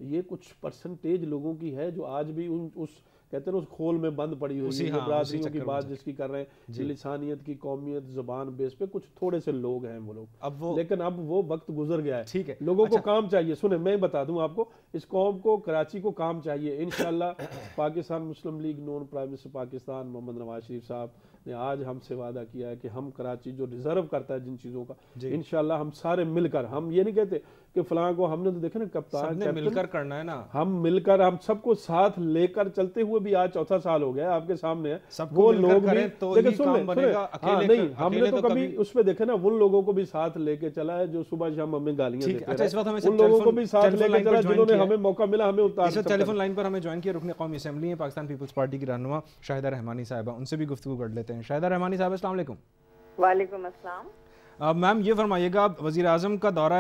ये कुछ परसेंटेज लोगों की है जो आज भी उस कहते हैं उस खोल में बंद पड़ी हुई है। बरादरियों की बात जिसकी कर रहे हैं, लिसानियत की, कौमियत, ज़बान बेस पे कुछ थोड़े से लोग हैं वो लोग, लेकिन अब वो वक्त गुजर गया है। ठीक है, लोगों को काम चाहिए। सुने, मैं बता दूं आपको, इस कौम को, कराची को काम चाहिए। इंशाल्लाह पाकिस्तान मुस्लिम लीग नून प्राइम मिनिस्टर पाकिस्तान मोहम्मद नवाज शरीफ साहब ने आज हमसे वादा किया है कि हम कराची जो डिजर्व करता है जिन चीज़ों का, इंशाल्लाह हम सारे मिलकर, हम ये नहीं कहते कि फलां को, हमने तो देखे ना कप्तान मिलकर करना है ना, हम मिलकर, हम सबको साथ लेकर चलते हुए भी आज 4था साल हो गया, आपके सामने है। वो लोग भी तो ही काम बनेगा, अकेले नहीं, हमने तो कभी उसमें देखे ना, उन लोगों को भी साथ लेके चला है जो सुबह शाम हमें गालियां देते हैं, उन लोगों को भी साथ लेके चला जिन्होंने हमें मौका मिला, हमें उतार। टेलीफोन लाइन पर हमें ज्वाइन किया रुकन कौमी असेंबली है पाकिस्तान पीपल्स पार्टी की रहनुमा शाहिदा रहमानी साहिबा, उनसे भी गुफ्तगू कर लेते हैं। शाहिदा रहमानी साहिबा, अस्सलाम वालेकुम। वालेकुम अस्सलाम। मैम ये फरमाइएगा, वज़ीर आज़म का दौरा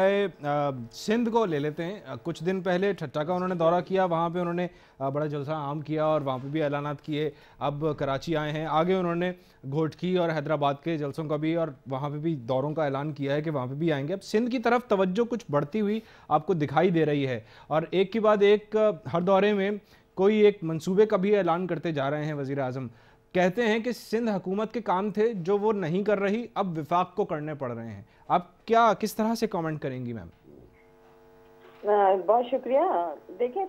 सिंध को ले लेते हैं। कुछ दिन पहले ठट्टा का उन्होंने दौरा किया, वहाँ पे उन्होंने बड़ा जलसा आम किया और वहाँ पे भी ऐलानात किए। अब कराची आए हैं, आगे उन्होंने घोटकी और हैदराबाद के जलसों का भी और वहाँ पे भी दौरों का ऐलान किया है कि वहाँ पे भी आएंगे। अब सिंध की तरफ तवज्जो कुछ बढ़ती हुई आपको दिखाई दे रही है और एक के बाद एक हर दौरे में कोई एक मंसूबे का भी ऐलान करते जा रहे हैं वज़ीर आज़म। कहते हैं कि सिंध हुकूमत के काम थे जो वो नहीं कर रही, अब विफाक को करने पड़ रहे हैं। आप क्या, किस तरह से कमेंट करेंगी मैम? बहुत शुक्रिया। देखिए,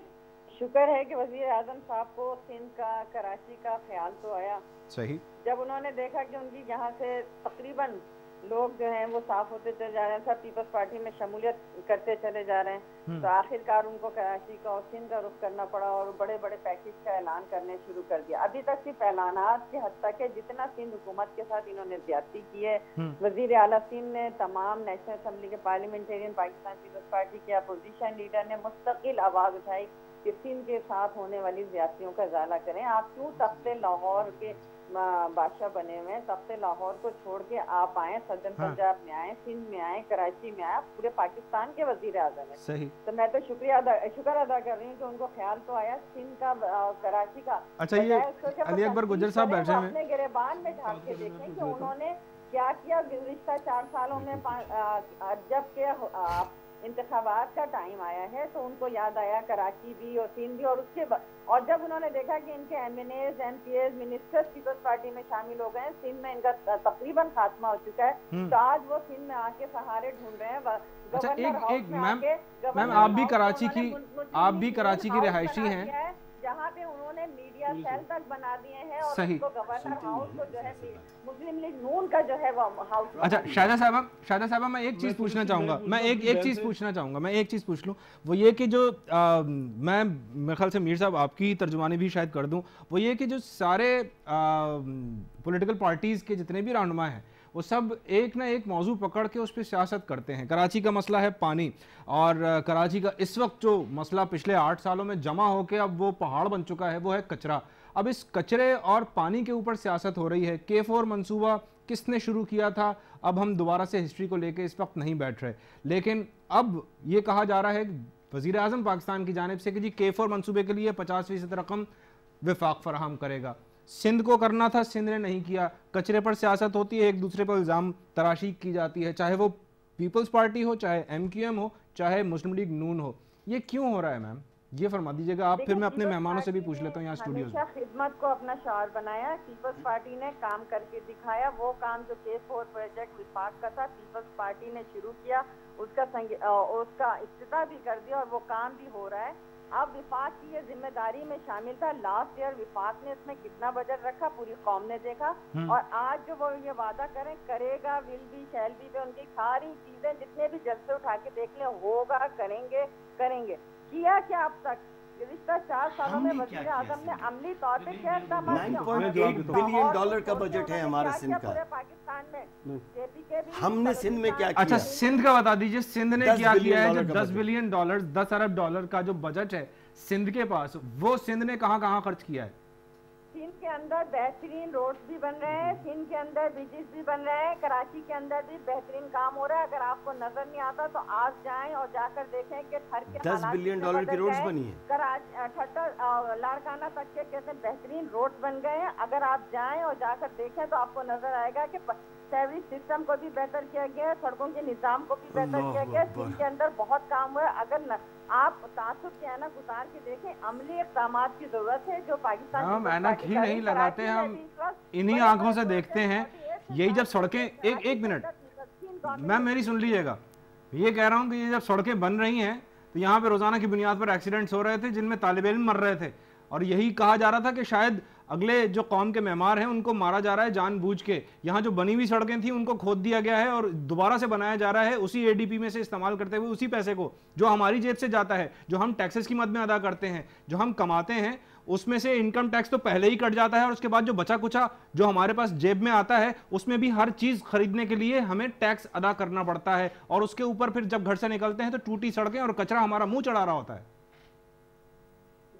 शुक्र है कि वज़ीर आज़म साहब को सिंध का, कराची का ख्याल तो आया। सही। जब उन्होंने देखा कि उनकी यहाँ से तकरीबन लोग जो हैं वो साफ होते चले जा रहे हैं, सब पीपल्स पार्टी में शमूलियत करते चले जा रहे हैं। तो आखिरकार उनको कराची का और सिंध का रुख करना पड़ा और बड़े बड़े पैकेज का ऐलान करने शुरू कर दिया। अभी तक सिर्फ ऐलानात की हद तक है, जितना सिंध हुकूमत के साथ इन्होंने ज्यादती की है। वजीर आला सिंध ने तमाम नेशनल असम्बली के पार्लियामेंटेरियन, पाकिस्तान पीपल्स पार्टी के अपोजिशन लीडर ने मुस्तकिल आवाज उठाई कि सिंध के साथ होने वाली ज्यादतियों का इजाला करें। आप क्यों तख्ते लाहौर के बादशाह बने हुए हैं? तख्ते लाहौर को छोड़ के आप आए, सदन पंजाब में आए, सिंध में आए, कराची में आए, पूरे पाकिस्तान के वजीर आजम है। सही। तो मैं तो शुक्र अदा कर रही हूँ कि उनको ख्याल तो आया सिंध का, कराची का। अच्छा, ये अली अकबर गुजर साहब बैठे हैं, अपने गिरेबान में झाँक के देखें कि उन्होंने क्या किया गुज़िश्ता 4 सालों में। जब के इंतखाबात का टाइम आया है तो उनको याद आया कराची भी और सिंध भी, और उसके और जब उन्होंने देखा कि इनके MNAs, MPs, ministers Peoples Party में शामिल हो गए हैं, सिंध में इनका तकरीबन खात्मा हो चुका है, तो आज वो सिंध में आके सहारे ढूंढ रहे हैं। अच्छा, एक मैम आप भी कराची की रिहायशी हैं, जहाँ पे उन्होंने मीडिया सेल तक बना दिए हैं और उनको गवर्नर हाउस को जो है मुस्लिम लीग नून का जो है वो हाउस। अच्छा शाहिदा साहबा मैं एक चीज़ पूछना चाहूँगा, मैं एक चीज़ पूछना चाहूँगा, मैं एक चीज़ पूछ लूँ, वो ये कि जो मैं मेरे ख्याल से मीर साहब आपकी तर्जुमानी भी शायद कर दूँ, वो ये कि जो सारे पॉलिटिकल पार्टीज़ के जितने भी रहनुमा हैं वो सब एक ना एक मौजू पकड़ के उस पर सियासत करते हैं। कराची का मसला है पानी, और कराची का इस वक्त जो मसला पिछले 8 सालों में जमा होकर अब वो पहाड़ बन चुका है वो है कचरा। अब इस कचरे और पानी के ऊपर सियासत हो रही है। K4 मंसूबा किसने शुरू किया था, अब हम दोबारा से हिस्ट्री को लेके इस वक्त नहीं बैठ रहे, लेकिन अब ये कहा जा रहा है वज़ीर आज़म पाकिस्तान की जानिब से कि जी K4 मंसूबे के लिए 50% रकम विफाक फराहम करेगा। सिंध को करना था, सिंध ने नहीं किया। कचरे पर सियासत होती है, एक दूसरे पर इल्ज़ाम तराशी की जाती है, चाहे वो पीपल्स पार्टी हो, चाहे MQM हो, चाहे मुस्लिम लीग नून हो। ये क्यों हो रहा है मैम, ये फरमा दीजिएगा आप, फिर मैं अपने मेहमानों से भी पूछ लेता हूँ यहाँ स्टूडियो में। खिदमत को अपना शार बनाया, पीपल्स पार्टी ने काम करके दिखाया। वो काम जो K4 प्रोजेक्ट विफाक का था, पीपल्स पार्टी ने शुरू किया, उसका इफ्तिताह भी कर दिया और वो काम भी हो रहा है। अब विफाक की ये जिम्मेदारी में शामिल था। लास्ट ईयर विफाक ने इसमें कितना बजट रखा पूरी कौम ने देखा, और आज जो वो ये वादा करेगा, विल बी, शैल बी पे उनकी सारी चीजें जितने भी जलसे उठा के देख ले, होगा, करेंगे। किया क्या अब तक? गुज़िश्ता 4 सालों में वज़ीर आज़म ने अमली तौर पे क्या $9.8 बिलियन का बजट है हमारा सिंध का। पाकिस्तान में हमने सिंध में क्या किया? अच्छा सिंध का बता दीजिए, सिंध ने क्या किया है? जो $10 बिलियन, $10 अरब का जो बजट है सिंध के पास, वो सिंध ने कहाँ खर्च किया है? सिंध के अंदर बेहतरीन रोड्स भी बन रहे हैं, सिंध के अंदर ब्रिजेस भी बन रहे हैं, कराची के अंदर भी बेहतरीन काम हो रहा है। अगर आपको नजर नहीं आता तो आज जाएं और जाकर देखें कि हर के $10 बिलियन की रोड्स बनी है। कराची लाड़काना तक के कैसे बेहतरीन रोड्स बन गए हैं। अगर आप जाएं और जाकर देखें तो आपको नजर आएगा कि सर्विस सिस्टम को भी बेहतर किया गया है, सड़कों के निजाम को भी बेहतर किया गया है। सिंध के अंदर बहुत काम हुआ है। अगर आप तासुब के ऐनक उतार के देखें, अमली इक़दामात की जरूरत है जो पाकिस्तान हम ऐनक ही नहीं लगाते, हम इन्हीं आंखों से देखते हैं। यही जब सड़कें एक मिनट मैम मेरी सुन लीजिएगा, ये कह रहा हूँ कि ये जब सड़कें बन रही हैं तो यहाँ पे रोजाना की बुनियाद पर एक्सीडेंट्स हो रहे थे जिनमें तालिब इल्म मर रहे थे, और यही कहा जा रहा था कि शायद अगले जो कौम के मेहमान हैं उनको मारा जा रहा है जानबूझ के। यहाँ जो बनी हुई सड़कें थी उनको खोद दिया गया है और दोबारा से बनाया जा रहा है उसी ADP में से इस्तेमाल करते हुए, उसी पैसे को जो हमारी जेब से जाता है, जो हम टैक्सेस की मद में अदा करते हैं, जो हम कमाते हैं, उसमें से इनकम टैक्स तो पहले ही कट जाता है और उसके बाद जो बचा कुचा जो हमारे पास जेब में आता है उसमें भी हर चीज़ खरीदने के लिए हमें टैक्स अदा करना पड़ता है, और उसके ऊपर फिर जब घर से निकलते हैं तो टूटी सड़कें और कचरा हमारा मुंह चढ़ा रहा होता है।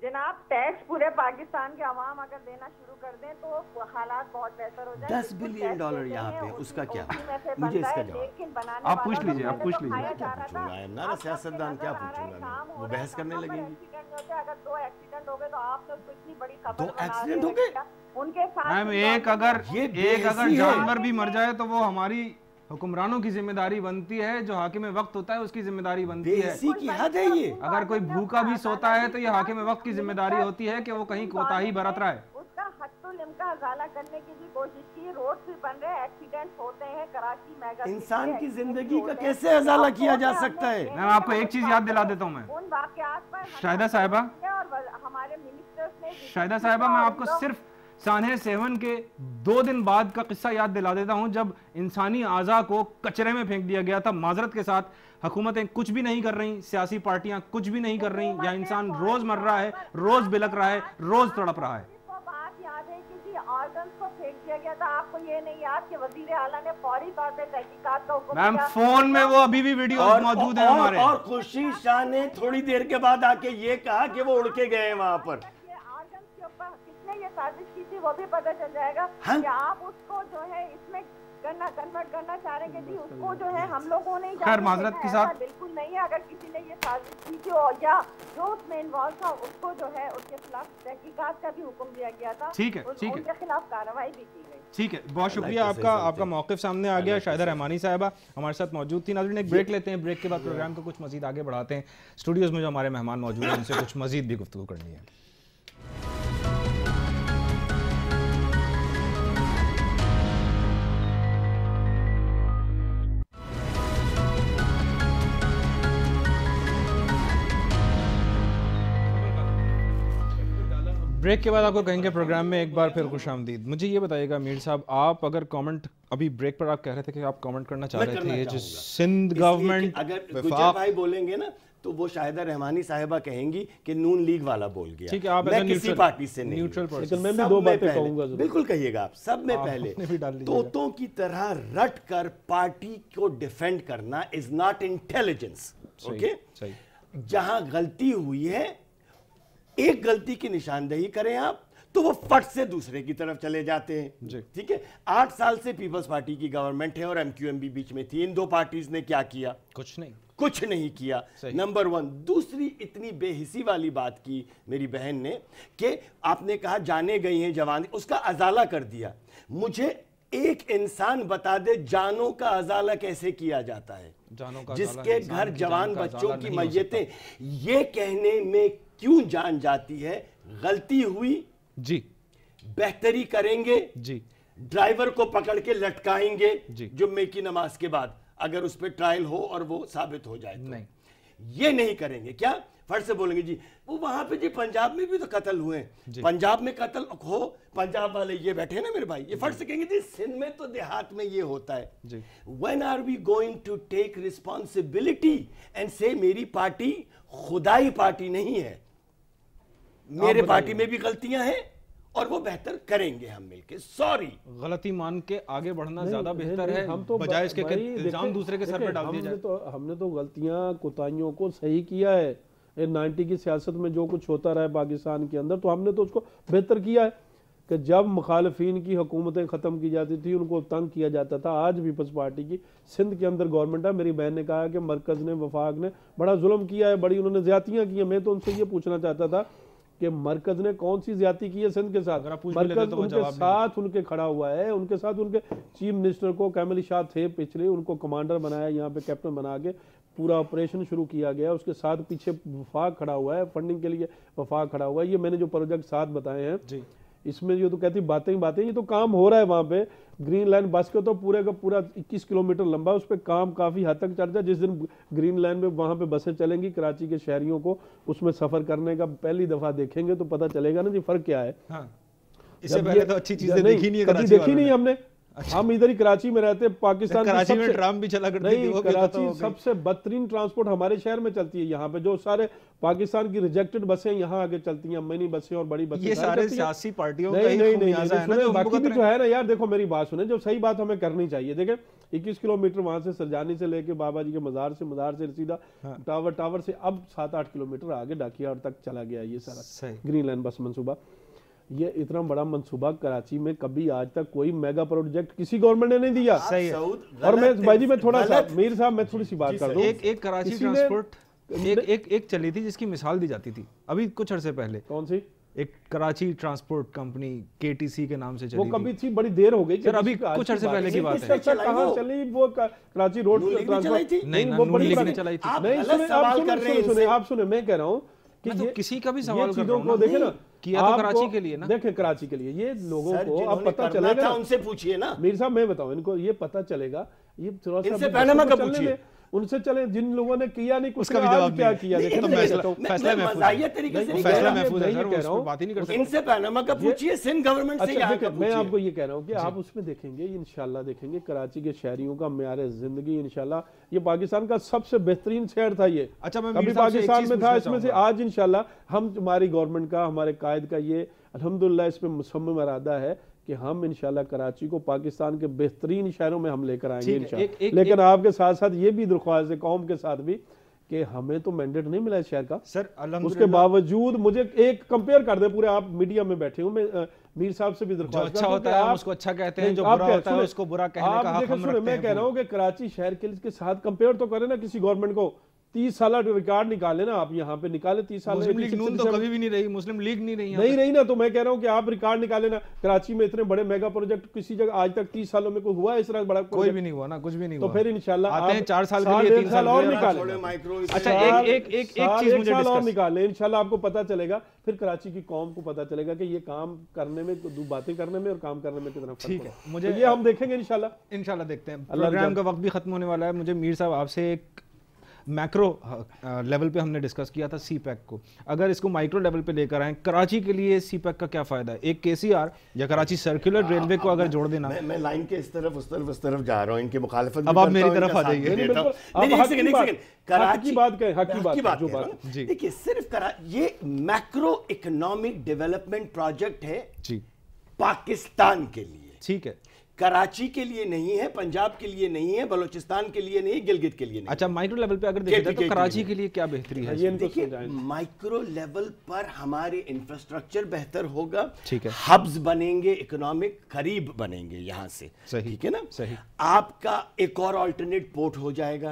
जनाब टैक्स पूरे पाकिस्तान के अवाम अगर देना शुरू कर दें तो हालात बहुत बेहतर हो जाए। $10 बिलियन यहाँ पे, उसका क्या? मुझे इसका जवाब आप पूछ लीजिए, आप पूछ लीजिए। क्या पूछूंगा ना सियासतदान, क्या पूछूंगा? वो बहस करने लगेंगे। अगर 2 एक्सीडेंट हो गए तो आप तो इतनी बड़ी खबर 2 एक्सीडेंट हो गए उनके साथ। मैम एक अगर जानवर भी मर जाए तो वो हमारी हुक्मरानों की जिम्मेदारी बनती है, जो हाकिम वक्त होता है उसकी जिम्मेदारी बनती है। की हद है ये। अगर कोई भूखा भी सोता है तो ये हाकिम वक्त की जिम्मेदारी होती है कि वो कहीं कोताही बरत रहा है। उसका हत्तुल इम्का इजाला करने की भी कोशिश की, रोड भी बन रहे हैं, एक्सीडेंट्स होते हैं कराची मेगा। इंसान की जिंदगी का कैसे इजाला किया जा सकता है? मैं आपको एक चीज याद दिला देता हूँ, मैं उन वाकयात पर शाहिदा साहिबा, हमारे मिनिस्टर्स ने, शाहिदा साहिबा मैं आपको सानहे 7 के 2 दिन बाद का किस्सा याद दिला देता हूं, जब इंसानी आज़ा को कचरे में फेंक दिया गया था। माजरत के साथ हुकूमतें कुछ भी नहीं कर रही, सियासी पार्टियां कुछ भी नहीं कर रही, या इंसान रोज मर रहा है, रोज बिलक रहा है, रोज तड़प रहा है। ऑर्गन्स को फेंक दिया गया था, आपको ये नहीं याद कि वजीर आला ने फौरी तौर पे तहकीकात का हुक्म दिया? मैम फोन में वो अभी भी वीडियो मौजूद है हमारे। और खुर्शीद शाह ने थोड़ी देर के बाद आके ये कहा कि वो उड़ के गए वहां पर। ऑर्गन्स के ऊपर किसने ये साजिश की थी वो भी पता चल जाएगा। हाँ? कि आप उसको जो है इसमें कन्वर्ट करना चाह रहे हैं कि जी उसको जो है हम लोगों ने खैर माजरत के साथ बिल्कुल नहीं है। अगर किसी ने ये साजिश की थी और या जो उसमें इन्वॉल्व था उसको जो है उसके खिलाफ तहकीकात का भी हुक्म दिया गया था। ठीक है, ठीक है, उनके खिलाफ कार्रवाई भी की गई। ठीक है, बहुत शुक्रिया आपका। आपका मौक़िफ़ सामने आ गया। शाहिदा रहमानी साहिबा हमारे साथ मौजूद थी। नाज़रीन एक ब्रेक लेते हैं, ब्रेक के बाद प्रोग्राम को कुछ मजीद आगे बढ़ाते हैं। स्टूडियोज़ में जो हमारे मेहमान मौजूद हैं उनसे कुछ मजीद भी गुफ्तगू करनी है। ब्रेक के बाद आपको कहेंगे प्रोग्राम में एक बार फिर खुशामदीद। मुझे ये बताइएगा मीर साहब, आप अगर कमेंट, अभी ब्रेक पर आप कह रहे थे कि आप कमेंट करना चाह रहे थे, ये जो सिंध गवर्नमेंट अगर गुजर भाई बोलेंगे ना तो वो शाहिदा रहमानी साहिबा कहेंगी कि नून लीग वाला बोल गया। ठीक है, आप मैं किसी पार्टी से नहीं, न्यूट्रल पर्सन। मैं भी दो बातें कहूंगा। बिल्कुल कहिएगा आप। सब में पहले तोतों की तरह रट कर पार्टी को डिफेंड करना इज नॉट इंटेलिजेंस। ओके, जहां गलती हुई है, एक गलती की निशानदेही करें आप तो वो फट से दूसरे की तरफ चले जाते हैं। ठीक है, 8 साल से पीपल्स पार्टी की गवर्नमेंट है और एमक्यूएम भी बीच में थी। इन दो पार्टीज ने क्या किया? कुछ नहीं किया। नंबर 1। दूसरी इतनी बेहिसी वाली बात की मेरी बहन ने कि आपने कहा जाने गई हैं जवान, उसका अजाला कर दिया। मुझे एक इंसान बता दे जानों का अजाला कैसे किया जाता है? जिसके घर जवान बच्चों की मैयतें, ये कहने में क्यों जान जाती है? गलती हुई जी, बेहतरी करेंगे जी, ड्राइवर को पकड़ के लटकाएंगे जुम्मे की नमाज के बाद, अगर उस पर ट्रायल हो और वो साबित हो जाए तो। नहीं, ये नहीं करेंगे। क्या फट से बोलेंगे जी वो वहां पे जी पंजाब में भी तो कत्ल हुए, पंजाब में कत्ल हो, पंजाब वाले ये बैठे हैं ना मेरे भाई, ये फट से कहेंगे जी सिंध में तो देहात में ये होता है। When are we going to take responsibility and से मेरी पार्टी खुदाई पार्टी नहीं है, मेरे पार्टी में भी गलतियां हैं और वो बेहतर करेंगे हम मिलके। सॉरी, गलती मान के आगे बढ़ना ज्यादा बेहतर है, हम तो बजाय इसके इल्जाम दूसरे के सर पे डाल दिया जाए। हमने तो गलतियां कोताहियों को सही किया है। 90 की सियासत में जो कुछ होता रहा है पाकिस्तान के अंदर, तो हमने तो उसको बेहतर किया है कि जब मुखालिफिन की हुकूमतें ख़त्म की जाती थी, उनको तंग किया जाता था। आज पीपल्स पार्टी की सिंध के अंदर गवर्नमेंट है। मेरी बहन ने कहा कि मरकज़ ने, वफाक ने बड़ा जुल्म किया है, बड़ी उन्होंने ज़्यादतियाँ की हैं। मैं तो उनसे ये पूछना चाहता था कि मरकज़ ने कौन सी ज़्यादती की है सिंध के साथ? मरकज़ उनके साथ उनके खड़ा हुआ है, उनके साथ उनके चीफ मिनिस्टर को कैमल शाह थे पिछले, उनको कमांडर बनाया, यहाँ पे कैप्टन बना के पूरा ऑपरेशन शुरू किया गया। उसके साथ पीछे वफाक खड़ा हुआ है, फंडिंग के लिए वफाक खड़ा हुआ है। ये मैंने जो प्रोजेक्ट साथ बताए हैं, इसमें जो तो कहती बातें ही बातें, ये तो काम हो रहा है। वहाँ पे ग्रीन लाइन बस के तो पूरे का पूरा 21 किलोमीटर लंबा, उस पर काम काफ़ी हद तक चल रहा है। जिस दिन ग्रीन लाइन में वहाँ पे बसें चलेंगी, कराची के शहरियों को उसमें सफ़र करने का पहली दफ़ा देखेंगे तो पता चलेगा ना जी फ़र्क क्या है। इससे पहले तो अच्छी चीज़ें देखी नहीं, कभी देखी नहीं हमने। हम इधर ही कराची में रहते हैं, पाकिस्तान कराची में ट्राम भी चला करती थी, वो कराची सबसे बदतरीन ट्रांसपोर्ट हमारे शहर में चलती है। यहाँ पे जो सारे पाकिस्तान की रिजेक्टेड बसें यहाँ आगे चलती हैं, मिनी बसें और बड़ी बसें, ये सारे सियासी पार्टियों नहीं बाकी भी जो है ना यार, देखो मेरी बात सुने, जो सही बात हमें करनी चाहिए। देखें 21 किलोमीटर वहां से सरजानी से लेके बाबा जी के मजार से सीधा टावर से अब 7-8 किलोमीटर आगे डाकिया तक चला गया ये सारा ग्रीन लाइन बस मंसूबा। ये इतना बड़ा मंसूबा कराची में कभी आज तक कोई मेगा प्रोजेक्ट किसी गवर्नमेंट ने नहीं दिया। सही है। और मैं भाई जी, मैं थोड़ा सा मीर साहब, मैं थोड़ी सी बात कर दूं। एक कराची ट्रांसपोर्ट एक चली थी जिसकी मिसाल दी जाती थी अभी कुछ अरसे पहले। कौन सी? एक कराची ट्रांसपोर्ट कंपनी KTC के नाम से चली। वो कभी थी, बड़ी देर हो गई सर, अभी कुछ अरसे पहले की बात है। कहां चली वो कराची रोड ट्रांसपोर्ट? नहीं, वो बड़ी चलाई थी। आप सुने, मैं कह रहा हूँ कि तो किसी का भी सवाल कर रहा हूं, देखे ना, किया तो कराची के लिए ना। देखें कराची के लिए ये लोगों को अब पता चलेगा, उनसे पूछिए ना। मीर साहब मैं बताऊं, इनको ये पता चलेगा, ये थोड़ा सा पैनामा का पूछिए। उनसे चले जिन लोगों ने किया नहीं कुछ उसका भी जवाब क्या नहीं किया। है। देखो तो फैसला महफूज है, तरीके से फैसला महफूज है सर, उस पर बात ही नहीं कर सकते। इनसे पनामा का पूछिए, सिंध गवर्नमेंट से यहाँ का मैं पूछिए। आपको ये कह रहा हूँ कि आप उसमें देखेंगे इंशाल्लाह, देखेंगे कराची के शहरियों का म्यार जिंदगी इंशाल्लाह, ये पाकिस्तान का सबसे बेहतरीन शहर था ये। अच्छा, मैं कभी पाकिस्तान में था, इसमें से आज इंशाल्लाह हम, हमारी गवर्नमेंट का, हमारे कायद का ये अल्हम्दुलिल्लाह इसमें मुसम्मम इरादा है कि हम इंशाल्लाह कराची को पाकिस्तान के बेहतरीन शहरों में हम लेकर आएंगे इंशाल्लाह। लेकिन आपके साथ साथ ये भी दरख्वास्त है कौम के साथ भी कि हमें तो मैंडेट नहीं मिला इस शहर का सर, उसके बावजूद मुझे एक कंपेयर कर दे, पूरे आप मीडिया में बैठे हूं, मैं मीर साहब से भी दरख्वास्त अच्छा होता है उसको अच्छा कहते हैं, जो बुरा होता है उसको बुरा कहने का हक हम रखते हैं। मैं कह रहा हूं कि कराची शहर के साथ कंपेयर तो करें ना किसी गवर्नमेंट को। 30 साल रिकॉर्ड निकाले ना आप, यहाँ पे निकाले 30 साल। मुस्लिम लीग नून तो कभी भी नहीं रही, मुस्लिम लीग नहीं रही ना, तो मैं कह रहा हूँ कि आप रिकॉर्ड निकाले ना, कराची में इतने बड़े मेगा प्रोजेक्ट किसी जगह आज तक 30 सालों में कोई हुआ है इस तरह बड़ा? कोई भी नहीं हुआ ना, कुछ भी नहीं हुआ। तो फिर इंशाल्लाह आते हैं 4 साल के लिए, 3 साल और निकाले। अच्छा, एक चीज मुझे और निकाले, इंशाल्लाह आपको पता चलेगा, फिर कराची की कौम को पता चलेगा कि ये काम करने में, बातें करने में और काम कर में कितना ठीक है। मुझे ये हम देखेंगे इंशाल्लाह देखते हैं। प्रोग्राम का वक्त भी खत्म होने वाला है। मुझे मीर साहब आपसे एक मैक्रो लेवल पे हमने डिस्कस किया था सी पैक को, अगर इसको माइक्रो लेवल पे लेकर आए कराची के लिए सी पैक का क्या फायदा है? एक केसीआर या कराची सर्कुलर रेलवे को अगर जोड़ देना। मैं लाइन के इस तरफ उस तरफ जा रहा हूं, इनके मुखालिफत। अब आप मेरी तरफ आ जाइए। कराची की बात करें, हक की बात जी देखिए, सिर्फ ये मैक्रो इकोनॉमिक डेवलपमेंट प्रोजेक्ट है जी पाकिस्तान के लिए, ठीक है, कराची के लिए नहीं है, पंजाब के लिए नहीं है, बलूचिस्तान के लिए नहीं है, गिलगित के लिए नहीं। अच्छा, माइक्रो लेवल पे अगर देखिए तो कराची के लिए क्या बेहतरी है? देखिए, माइक्रो लेवल पर हमारे इंफ्रास्ट्रक्चर बेहतर होगा, ठीक है, हब्स बनेंगे, इकोनॉमिक करीब बनेंगे यहाँ से, ठीक है ना, सही। आपका एक और अल्टरनेट पोर्ट हो जाएगा,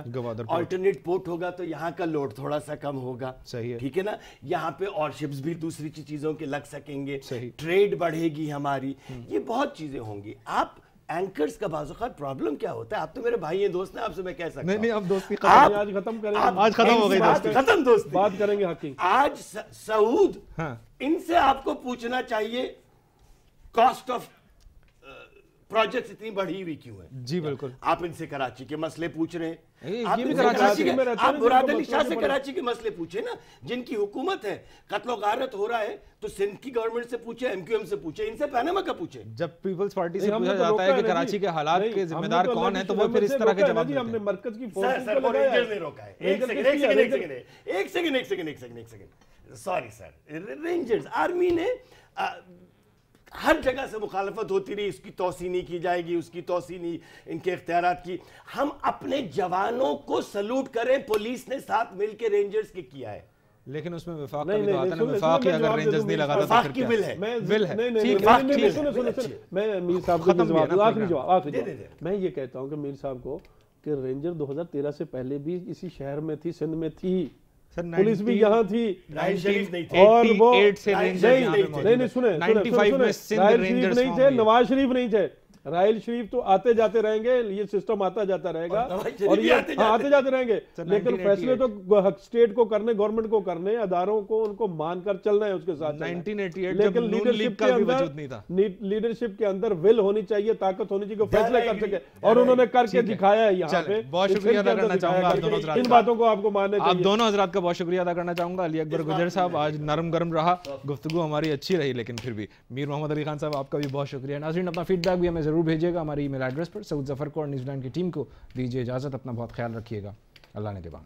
अल्टरनेट पोर्ट होगा तो यहाँ का लोड थोड़ा सा कम होगा, सही है, ठीक है ना, यहाँ पे और शिप्स भी दूसरी चीजों के लग सकेंगे, ट्रेड बढ़ेगी हमारी, ये बहुत चीजें होंगी। आप एंकर्स का बाज़-औक़ात प्रॉब्लम क्या होता है, आप तो मेरे भाई हैं, दोस्त हैं, आपसे मैं कह सकता हूं। नहीं, अब दोस्ती आज खत्म करें, आज खत्म हो गई दोस्ती, खत्म दोस्ती, बात करेंगे हकी। आज सऊद, इनसे आपको पूछना चाहिए कॉस्ट ऑफ प्रोजेक्ट्स इतनी बढ़ी हुई क्यों है? जी बिल्कुल, आप इनसे कराची के मसले पूछ रहे हैं, आप कराची के, आप मुराद अली शाह से कराची के मसले पूछे ना, जिनकी हुकूमत है, कत्लो गारत हो रहा है, तो सिंध की गवर्नमेंट से पूछे, एमक्यूएम से पूछे, इनसे पनामा का पूछे। जब पीपल्स पार्टी से पूछा जाता है कि कराची के हालात के जिम्मेदार कौन है, तो वो फिर इस तरह के जवाब देते हैं। हमने मरकज की फोर्स को रेंजर्स ने रोका है। एक second, sorry sir, rangers army ने हर जगह से मुखालफत होती रही, इसकी तौसीह नहीं की जाएगी, उसकी तौसीह नहीं, इनके इख्तियारात की। हम अपने जवानों को सलूट करें, पुलिस ने साथ मिलकर रेंजर्स के किया है, लेकिन उसमें विफाक का भी तो आता है ना, विफाक ही अगर रेंजर्स नहीं लगाता तो फिर क्या? विल है, विल है, ठीक है। मैं मीर साहब को जवाब, आखिरी जवाब मैं ये कहता हूँ कि मीर साहब को कि रेंजर 2013 से पहले भी इसी शहर में थी, सिंध में थी, पुलिस भी यहाँ थी, और वो नहीं सुने, 95 में सिंध रेंजर्स नहीं थे, नवाज शरीफ नहीं थे, राहिल शरीफ तो आते जाते रहेंगे, ये सिस्टम आता जाता रहेगा और ये आते जाते रहेंगे, लेकिन फैसले तो स्टेट को करने, गवर्नमेंट को करने, अदारों को उनको मानकर चलना है उसके साथ। 1988 लेकिन लीडरशिप के अंदर विल होनी चाहिए, ताकत होनी चाहिए, फैसले कर सके, और उन्होंने करके दिखाया है यहाँ पे। बहुत शुक्रिया अदा करना चाहूंगा आप दोनों हज़रात, इन बातों को आपको मानना चाहिए। आप दोनों हज़रात का बहुत शुक्रिया अदा करना चाहूंगा। अली अकबर गुजर साहब, आज नरम गरम रहा, गुफ्तगू हमारी अच्छी रही, लेकिन फिर भी मीर मोहम्मद अली खान साहब आपका भी बहुत शुक्रिया। नाज़रीन, अपना फीडबैक भी हमें जरूर भेजिएगा हमारी ईमेल एड्रेस पर। सऊद ज़फ़र को और न्यूजीलैंड की टीम को दीजिए इजाज़त, अपना बहुत ख्याल रखिएगा, अल्लाह ने के बाद।